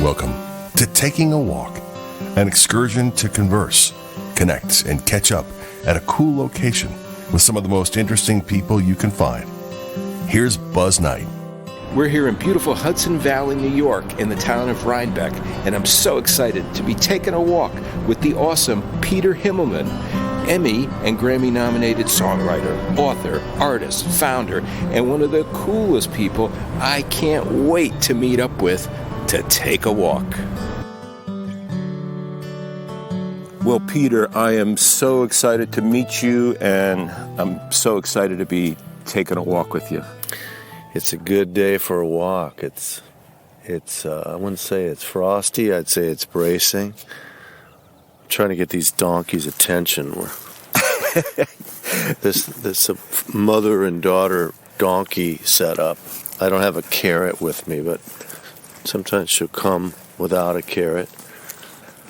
Welcome to Taking a Walk, an excursion to converse, connect, and catch up at a cool location with some of the most interesting people you can find. Here's Buzz Knight. We're here in beautiful Hudson Valley, New York, in the town of Rhinebeck, and I'm so excited to be taking a walk with the awesome Peter Himmelman, Emmy and Grammy-nominated songwriter, author, artist, founder, and one of the coolest people I can't wait to meet up with to take a walk. Well, Peter, I am so excited to meet you, and I'm so excited to be taking a walk with you. It's a good day for a walk. It's I wouldn't say it's frosty. I'd say it's bracing. I'm trying to get these donkeys' attention. There's a mother and daughter donkey set up. I don't have a carrot with me, but sometimes she'll come without a carrot.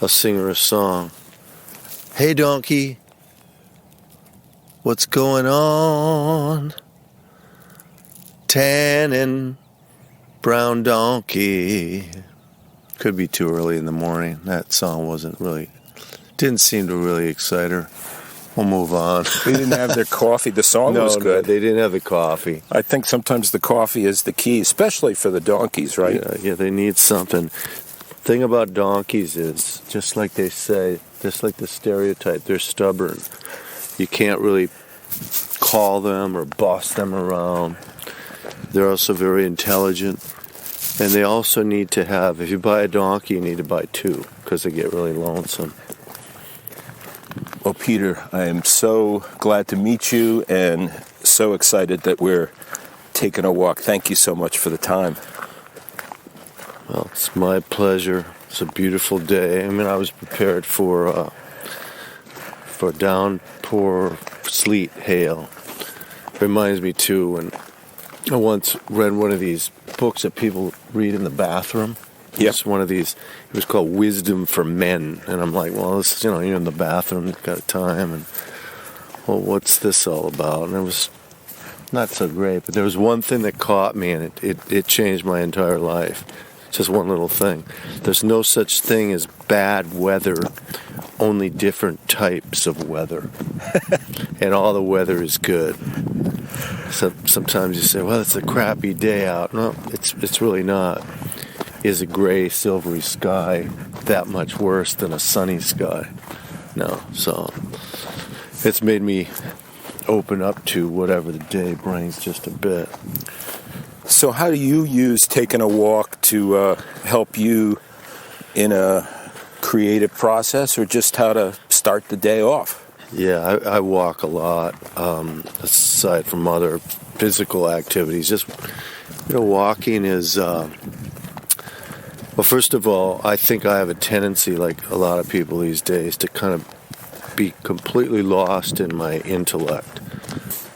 I'll sing her a song. Hey, donkey, what's going on? Tan and brown donkey. Could be too early in the morning. That song didn't seem to really excite her. We'll move on. They didn't have their coffee. The song was good. No, they didn't have the coffee. I think sometimes the coffee is the key, especially for the donkeys, right? Yeah, they need something. Thing about donkeys is, just like they say, just like the stereotype, they're stubborn. You can't really call them or boss them around. They're also very intelligent, and they also need to have, if you buy a donkey, you need to buy two, because they get really lonesome. Well, Peter, I am so glad to meet you, and so excited that we're taking a walk. Thank you so much for the time. Well, it's my pleasure. It's a beautiful day. I mean, I was prepared for downpour, sleet, hail. Reminds me, too, when I once read one of these books that people read in the bathroom. Yep. It's one of these, it was called Wisdom for Men. And I'm like, well, this is, you're in the bathroom, you've got time. And, well, what's this all about? And it was not so great. But there was one thing that caught me, and it changed my entire life. Just one little thing. There's no such thing as bad weather, only different types of weather. And all the weather is good. So sometimes you say, well, it's a crappy day out. No, it's really not. Is a gray, silvery sky that much worse than a sunny sky? No. So it's made me open up to whatever the day brings just a bit. So how do you use taking a walk to help you in a creative process, or just how to start the day off? Yeah, I walk a lot, aside from other physical activities. Just, walking is, well, first of all, I think I have a tendency, like a lot of people these days, to kind of be completely lost in my intellect.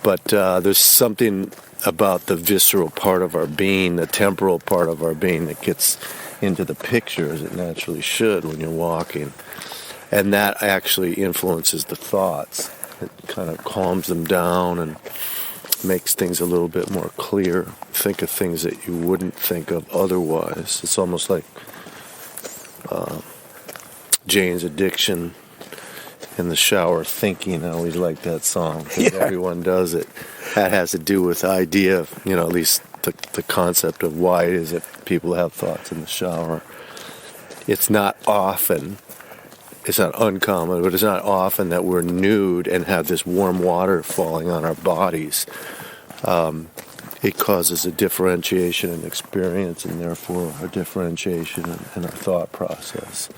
But there's something about the visceral part of our being, the temporal part of our being, that gets into the picture, as it naturally should when you're walking. And that actually influences the thoughts. It kind of calms them down and makes things a little bit more clear. Think of things that you wouldn't think of otherwise. It's almost like Jane's Addiction in the shower thinking. I always like that song, because everyone does it. That has to do with the idea of, at least the concept of why it is that people have thoughts in the shower. It's not often, it's not uncommon, but it's not often that we're nude and have this warm water falling on our bodies. It causes a differentiation in experience, and therefore a differentiation in our thought process.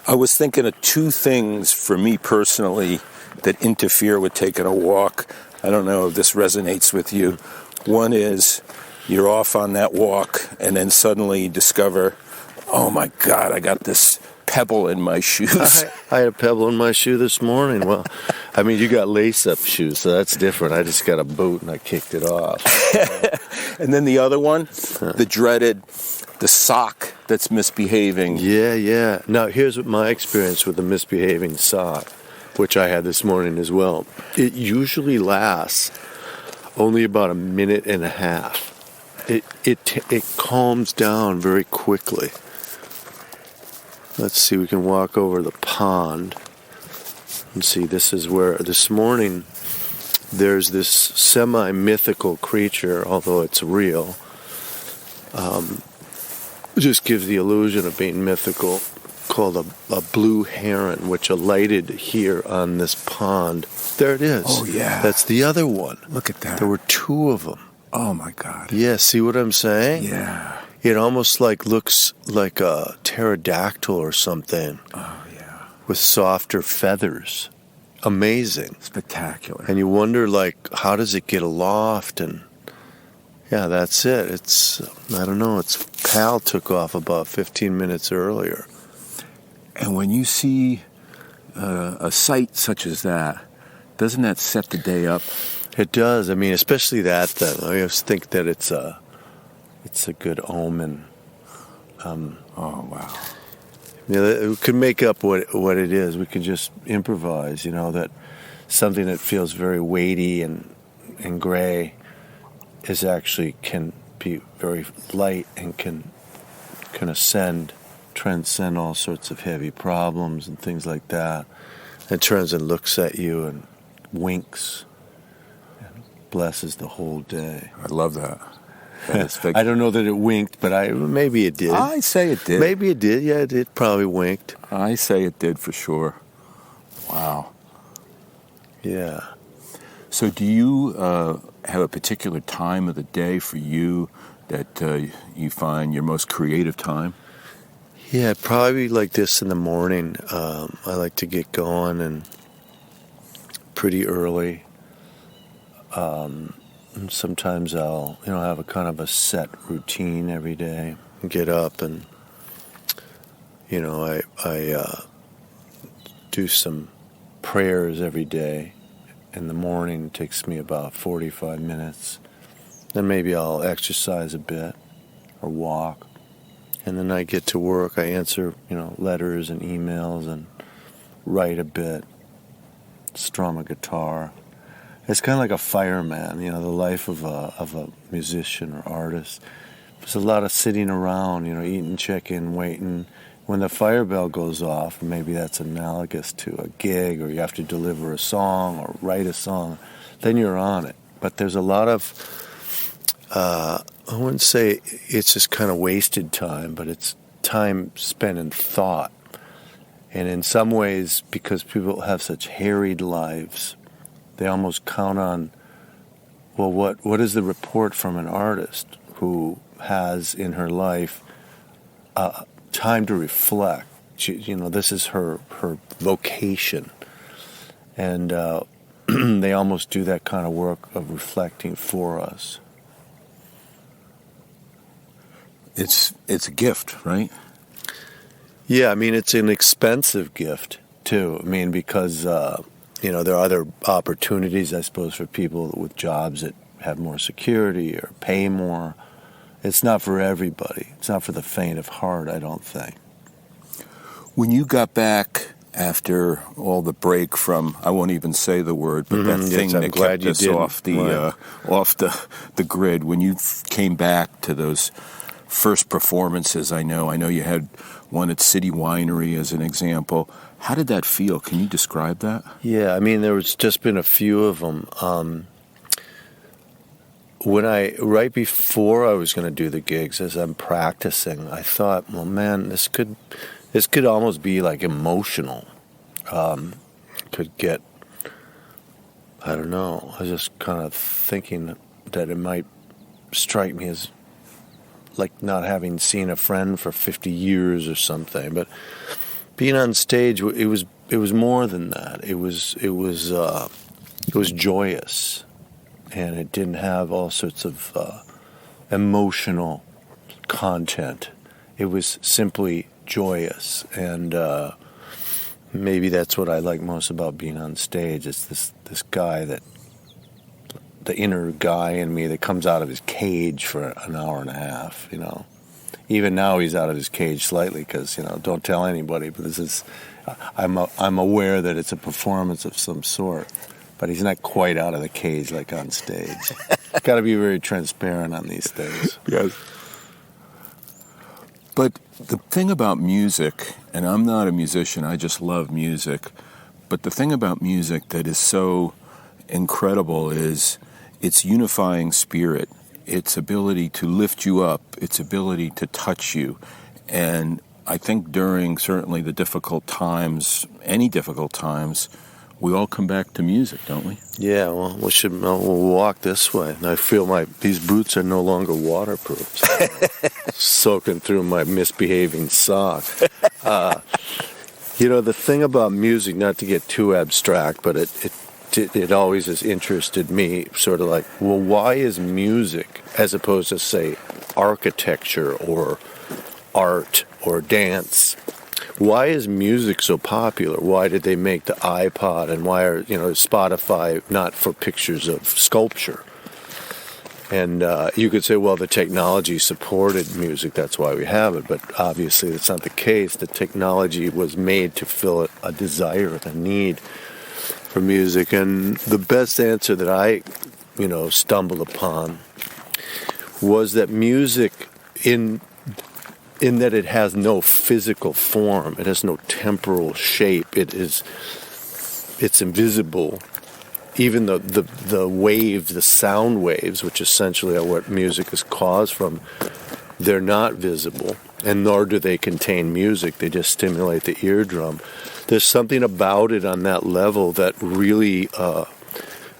I was thinking of two things for me personally that interfere with taking a walk. I don't know if this resonates with you. One is you're off on that walk, and then suddenly you discover, oh my God, I got this pebble in my shoes. I had a pebble in my shoe this morning. Well, I mean, you got lace-up shoes, so that's different. I just got a boot and I kicked it off. And then the other one, the dreaded, the sock that's misbehaving. Yeah. Now, here's what my experience with the misbehaving sock, which I had this morning as well. It usually lasts only about a minute and a half. it calms down very quickly. Let's see, we can walk over the pond and see. This is where this morning there's this semi-mythical creature, although it's real. Just gives the illusion of being mythical, called a blue heron, which alighted here on this pond. There it is. Oh, yeah. That's the other one. Look at that. There were two of them. Oh, my God. Yeah, see what I'm saying? Yeah. It almost looks like a pterodactyl or something. Oh, yeah. With softer feathers. Amazing. Spectacular. And you wonder, how does it get aloft? And yeah, that's it. I don't know, its pal took off about 15 minutes earlier. And when you see a sight such as that, doesn't that set the day up? It does. I mean, especially that. I always think that it's a good omen. Oh, wow. Yeah, we could make up what it is. We could just improvise. That something that feels very weighty and gray is actually can be very light and can transcend all sorts of heavy problems and things like that. And turns and looks at you and winks and blesses the whole day. I love that. I don't know that it winked, but maybe it did. I say it did. Maybe it did. Yeah, it probably winked. I say it did for sure. Wow. Yeah. So do you have a particular time of the day for you that you find your most creative time? Yeah, probably like this in the morning. I like to get going and pretty early. And sometimes I'll, have a kind of a set routine every day. Get up and, I do some prayers every day. In the morning, it takes me about 45 minutes. Then maybe I'll exercise a bit or walk. And then I get to work. I answer, letters and emails and write a bit, strum a guitar. It's kind of like a fireman, the life of a musician or artist. There's a lot of sitting around, eating chicken, waiting. When the fire bell goes off, maybe that's analogous to a gig, or you have to deliver a song or write a song, then you're on it. But there's a lot of, I wouldn't say it's just kind of wasted time, but it's time spent in thought. And in some ways, because people have such harried lives, they almost count on, well, what is the report from an artist who has in her life time to reflect? This is her vocation. And they almost do that kind of work of reflecting for us. It's a gift, right? Yeah, I mean, it's an expensive gift, too. I mean, because, there are other opportunities, I suppose, for people with jobs that have more security or pay more. It's not for everybody. It's not for the faint of heart, I don't think. When you got back after all the break from, I won't even say the word, but that thing that kept us off the grid, when you came back to those first performances, I know you had one at City Winery as an example. How did that feel? Can you describe that? Yeah, I mean, there was just been a few of them. Right before I was going to do the gigs, as I'm practicing, I thought, well, man, this could almost be like emotional. Could get, I don't know, I was just kind of thinking that it might strike me as like not having seen a friend for 50 years or something. But being on stage, it was more than that. It was joyous, and it didn't have all sorts of emotional content. It was simply joyous, and maybe that's what I like most about being on stage. It's this guy the inner guy in me that comes out of his cage for an hour and a half, Even now he's out of his cage slightly because, don't tell anybody, but I'm aware that it's a performance of some sort. but he's not quite out of the cage like on stage. Got to be very transparent on these things. Yes. But the thing about music, and I'm not a musician, I just love music, but the thing about music that is so incredible is its unifying spirit, its ability to lift you up, its ability to touch you. And I think during certainly the difficult times, any difficult times, we all come back to music, don't we? Yeah, well, we'll walk this way. And I feel these boots are no longer waterproof. Soaking through my misbehaving sock. The thing about music, not to get too abstract, but it always has interested me, sort of like, well, why is music, as opposed to, say, architecture or art or dance, why is music so popular? Why did they make the iPod, and why are Spotify not for pictures of sculpture? And you could say, well, the technology supported music, that's why we have it. But obviously that's not the case. The technology was made to fill a desire, a need for music. And the best answer that I, stumbled upon was that music, in that it has no physical form, it has no temporal shape, it's invisible. Even the waves, the sound waves, which essentially are what music is caused from, they're not visible, and nor do they contain music. They just stimulate the eardrum. There's something about it on that level that really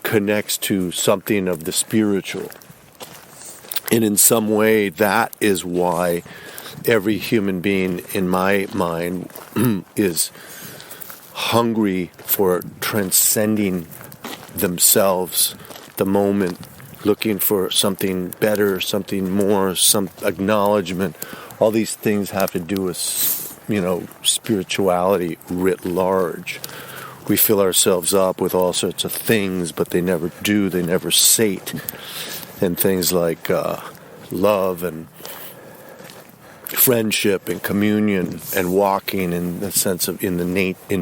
connects to something of the spiritual. And in some way, that is why every human being, in my mind, is hungry for transcending themselves, the moment, looking for something better, something more, some acknowledgement. All these things have to do with, spirituality writ large. We fill ourselves up with all sorts of things, but they never do, they never sate. And things like love and friendship and communion and walking in the sense of in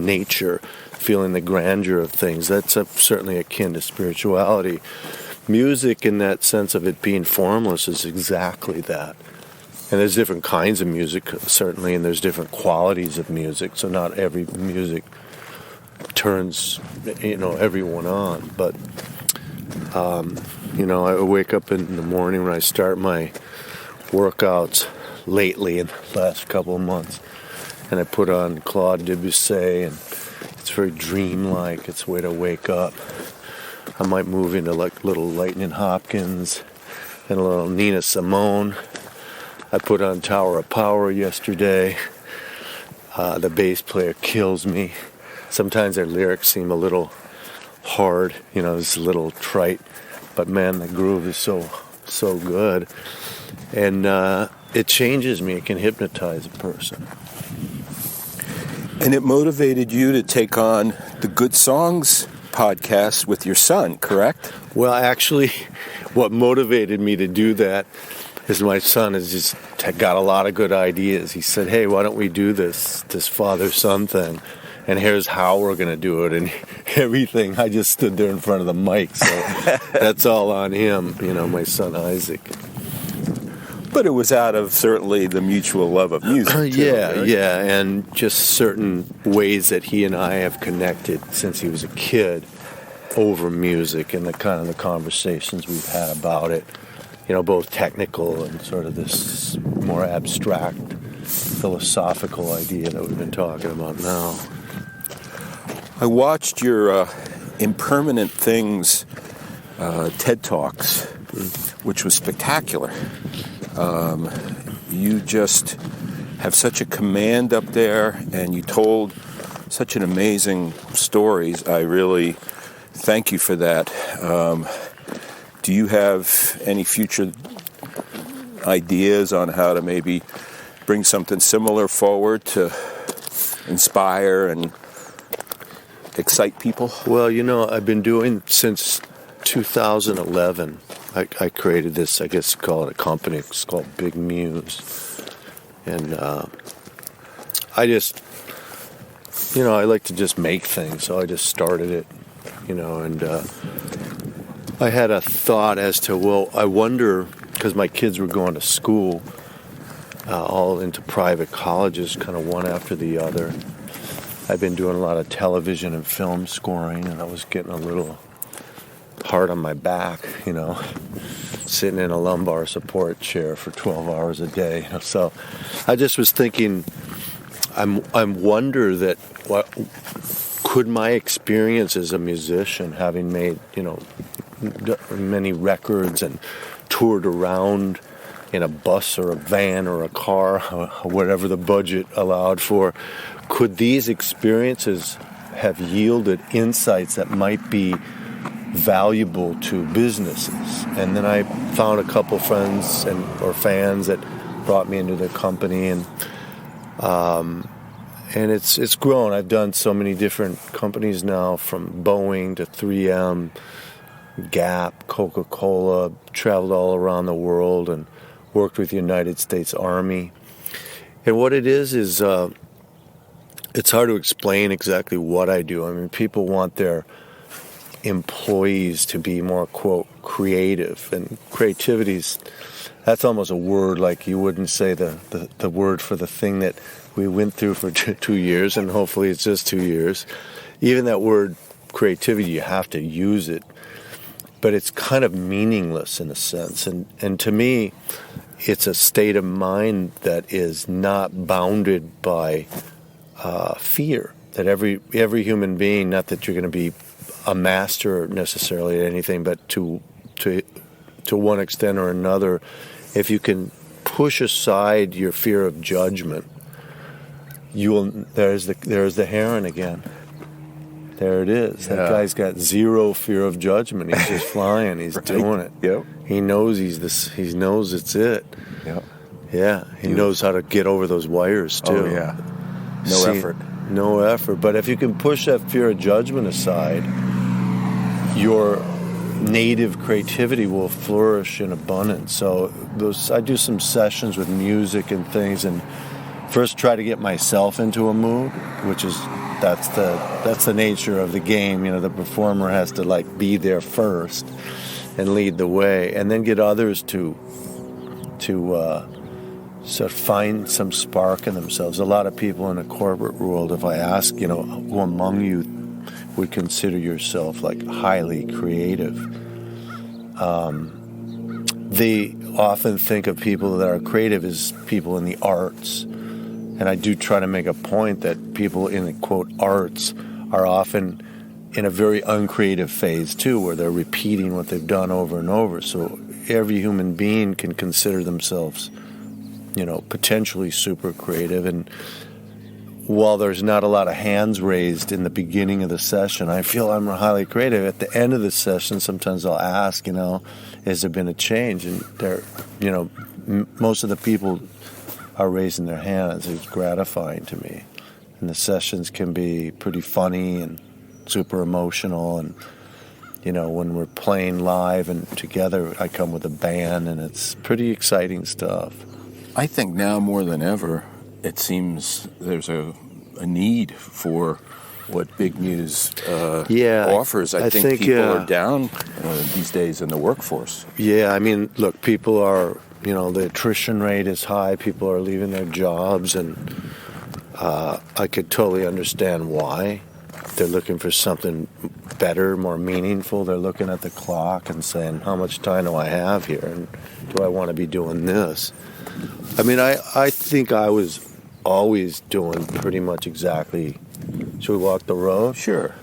nature, feeling the grandeur of things. That's certainly akin to spirituality. Music, in that sense of it being formless, is exactly that. And there's different kinds of music, certainly, and there's different qualities of music. So not every music turns, everyone on. But, I wake up in the morning when I start my workouts lately in the last couple of months, and I put on Claude Debussy, and it's very dreamlike. It's a way to wake up. I might move into like little Lightning Hopkins and a little Nina Simone. I put on Tower of Power yesterday. The bass player kills me. Sometimes their lyrics seem a little hard, it's a little trite, but man, the groove is so good. And it changes me. It can hypnotize a person. And it motivated you to take on the Good Songs podcast with your son, correct? Well, actually, what motivated me to do that is my son has just got a lot of good ideas. He said, hey, why don't we do this father-son thing? And here's how we're going to do it. And everything, I just stood there in front of the mic. So that's all on him, my son Isaac. But it was out of certainly the mutual love of music. Yeah, and just certain ways that he and I have connected since he was a kid over music, and the kind of the conversations we've had about it, both technical and sort of this more abstract philosophical idea that we've been talking about now. I watched your Impermanent Things TED Talks, which was spectacular. You just have such a command up there, and you told such an amazing stories. I really thank you for that. Do you have any future ideas on how to maybe bring something similar forward to inspire and excite people? Well, I've been doing since 2011. I created this, I guess you call it a company. It's called Big Muse. And I just, I like to just make things. So I just started it And I had a thought as to, well, I wonder, because my kids were going to school, all into private colleges, kind of one after the other. I've been doing a lot of television and film scoring, and I was getting a little hard on my back, sitting in a lumbar support chair for 12 hours a day. So I just was thinking, I'm wonder that what could my experience as a musician, having made many records and toured around in a bus or a van or a car, whatever the budget allowed for, could these experiences have yielded insights that might be valuable to businesses? And then I found a couple friends or fans that brought me into their company, and it's grown. I've done so many different companies now, from Boeing to 3M, Gap, Coca-Cola, traveled all around the world and worked with the United States Army. And what it is it's hard to explain exactly what I do. I mean, people want their employees to be more, quote, creative. And creativity's, that's almost a word like you wouldn't say the word for the thing that we went through for 2 years, and hopefully it's just 2 years. Even that word creativity, you have to use it. But it's kind of meaningless in a sense. And to me, it's a state of mind that is not bounded by fear. That every human being, not that you're going to be a master necessarily at anything, but to one extent or another, if you can push aside your fear of judgment, there's the heron again. There it is. That guy's got zero fear of judgment. He's just flying. He's right. Doing it. Yep. He knows he knows it's it. Yep. Yeah. He knows how to get over those wires too. Oh yeah. No effort. But if you can push that fear of judgment aside, your native creativity will flourish in abundance. So I do some sessions with music and things, and first try to get myself into a mood, which is that's the nature of the game. The performer has to be there first and lead the way, and then get others to sort of find some spark in themselves. A lot of people in the corporate world, if I ask, who among you would consider yourself highly creative, they often think of people that are creative as people in the arts. And I do try to make a point that people in the, quote, arts are often in a very uncreative phase, too, where they're repeating what they've done over and over. So every human being can consider themselves, potentially super creative. And while there's not a lot of hands raised in the beginning of the session, I feel I'm highly creative. At the end of the session, sometimes I'll ask, has there been a change? And most of the people are raising their hands. It's gratifying to me. And the sessions can be pretty funny and super emotional. And, when we're playing live and together, I come with a band, and it's pretty exciting stuff. I think now more than ever, it seems there's a need for what Big Muse offers. I think people are down these days in the workforce. Yeah, I mean, look, people are... the attrition rate is high. People are leaving their jobs, and I could totally understand why. They're looking for something better, more meaningful. They're looking at the clock and saying, how much time do I have here, and do I want to be doing this? I mean, I think I was always doing pretty much exactly... Should we walk the road? Sure.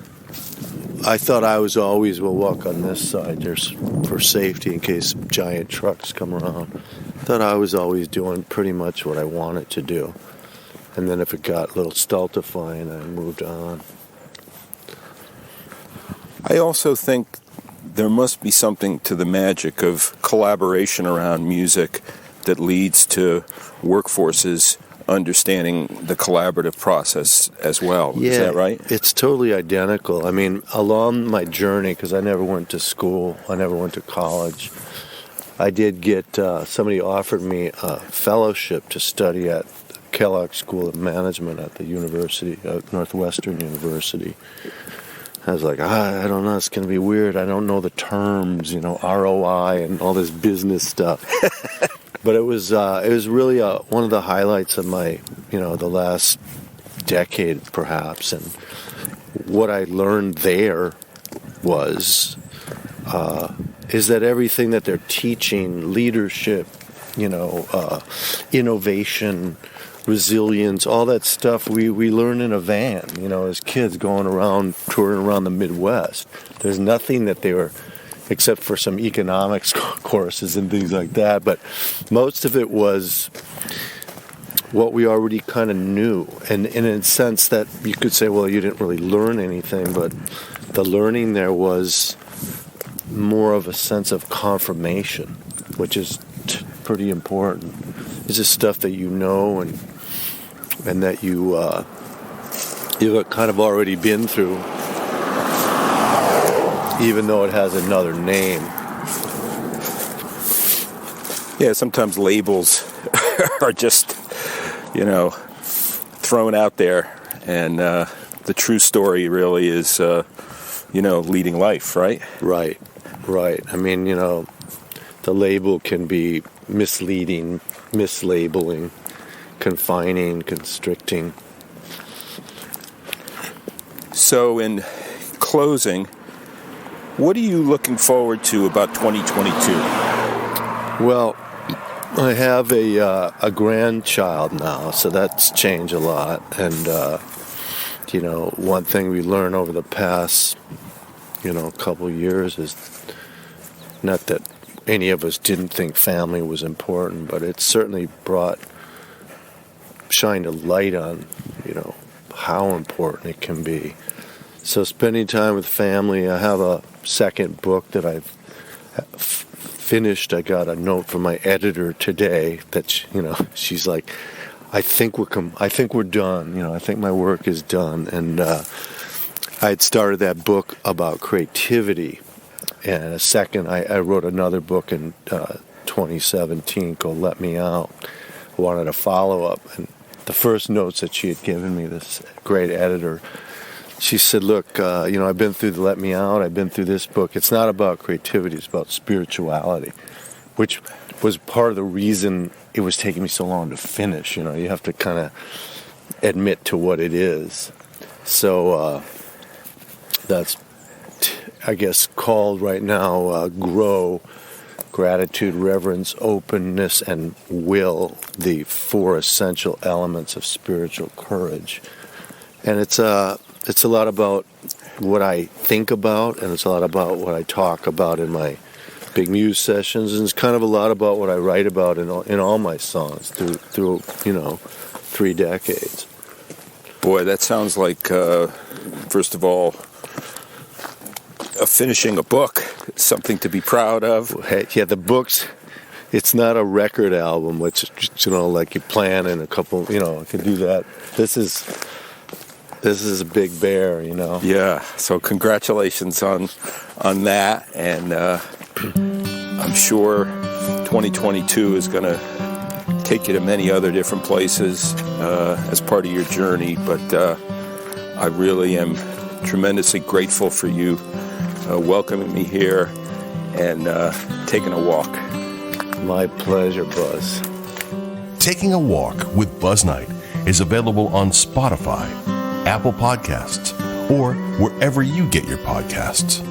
I thought I was always, we'll walk on this side just for safety in case giant trucks come around. I thought I was always doing pretty much what I wanted to do. And then if it got a little stultifying, I moved on. I also think there must be something to the magic of collaboration around music that leads to workforces understanding the collaborative process as well. Yeah, is that right? It's totally identical. I mean, along my journey, because I never went to school, I never went to college, I did get, somebody offered me a fellowship to study at Kellogg School of Management at the University, Northwestern University. I was like, I don't know, it's going to be weird. I don't know the terms, ROI and all this business stuff. But it was really one of the highlights of my, the last decade, perhaps. And what I learned there is that everything that they're teaching, leadership, innovation, resilience, all that stuff we learn in a van, as kids touring around the Midwest. There's nothing that they were, except for some economics courses and things like that, but most of it was what we already kind of knew. And in a sense that you could say, well, you didn't really learn anything, but the learning there was more of a sense of confirmation, which is pretty important. It's just stuff that you know and that you've kind of already been through, even though it has another name. Yeah, sometimes labels are just, thrown out there, and the true story really is, leading life, right? Right. I mean, the label can be misleading, mislabeling, confining, constricting. So in closing, what are you looking forward to about 2022? Well, I have a grandchild now, so that's changed a lot. And, one thing we learned over the past, couple years is not that any of us didn't think family was important, but it certainly shined a light on, how important it can be. So spending time with family, I have a second book that I've finished. I got a note from my editor today that, she's like, I think we're done. I think my work is done. And I had started that book about creativity. And I wrote another book in 2017 called Let Me Out. I wanted a follow-up. And the first notes that she had given me, this great editor, she said, look, I've been through the Let Me Out. I've been through this book. It's not about creativity. It's about spirituality, which was part of the reason it was taking me so long to finish. You have to kind of admit to what it is. So that's, I guess, called right now Grow, Gratitude, Reverence, Openness, and Will, the 4 essential elements of spiritual courage. And it's a lot about what I think about, and it's a lot about what I talk about in my big Muse sessions, and it's kind of a lot about what I write about in all my songs through 3 decades. Boy, that sounds like, first of all, finishing a book, something to be proud of. Hey, yeah, the books, it's not a record album, which, like you plan in a couple, I can do that. This is a big bear, Yeah, so congratulations on that, and I'm sure 2022 is going to take you to many other different places as part of your journey, but I really am tremendously grateful for you welcoming me here and taking a walk. My pleasure, Buzz. Taking a Walk with Buzz Knight is available on Spotify, Apple Podcasts, or wherever you get your podcasts.